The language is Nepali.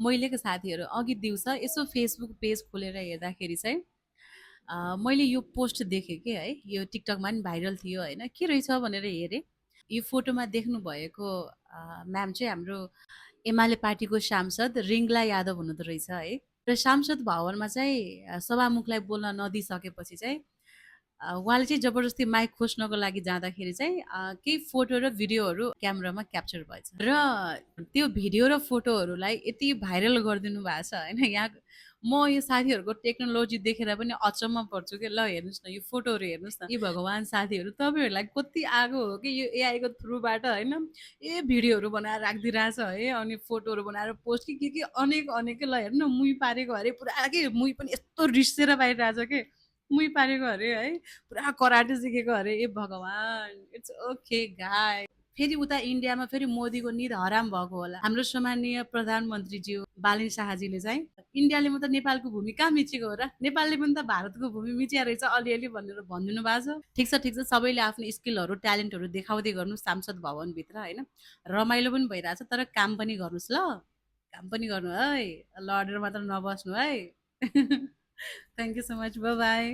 महिलेको साथीहरू अघि दिउँसो यसो फेसबुक पेज खोलेर हेर्दाखेरि चाहिँ मैले यो पोस्ट देखेँ कि है, यो टिकटकमा पनि भाइरल थियो होइन, के रहेछ भनेर हेरेँ। यो फोटोमा देख्नु भएको म्याम चाहिँ हाम्रो एमाले पार्टीको सांसद रिङ्गला यादव हुनुहुँदो रहेछ है। र सांसद भवनमा चाहिँ सभामुखलाई बोल्न नदिइसकेपछि चाहिँ उहाँले चाहिँ जबरजस्ती माइक खोज्नको लागि जाँदाखेरि चाहिँ केही फोटो र भिडियोहरू क्यामेरामा क्याप्चर भएछ र त्यो भिडियो र फोटोहरूलाई यति भाइरल गरिदिनु भएको छ होइन। यहाँ म यो साथीहरूको टेक्नोलोजी देखेर पनि अचम्म पर्छु कि ल हेर्नुहोस् न यो फोटोहरू हेर्नुहोस् न, ए भगवान् साथीहरू तपाईँहरूलाई कति आगो हो कि यो एआईको थ्रुबाट होइन। भिडियोहरू बनाएर राखिदिइरहेछ है, अनि फोटोहरू बनाएर पोस्ट के अनेक अनेक ल हेर्नु न मुही पारेको अरे पुरा के मुही पनि यस्तो रिसेर बाहिरिरहेछ कि मुही पारेको अरे है, पुरा कराटे सिकेको अरे, ए भगवान् इट्स ओके गाई। फेरि उता इन्डियामा फेरि मोदीको निद हराम भएको होला। हाम्रो सम्माननीय प्रधानमन्त्रीज्यू बालिन शाहजीले चाहिँ इन्डियाले म त नेपालको भूमि कहाँ मिचेको हो र, नेपालले पनि त भारतको भूमि मिचिया रहेछ अलिअलि भनेर भनिदिनु भएको छ। ठिक छ सबैले आफ्नो स्किलहरू ट्यालेन्टहरू देखाउँदै गर्नु सांसद भवनभित्र होइन, रमाइलो पनि भइरहेछ तर काम पनि गर्नुहोस् ल, काम पनि गर्नु है, लडेर मात्र नबस्नु है। Thank you so much, by by.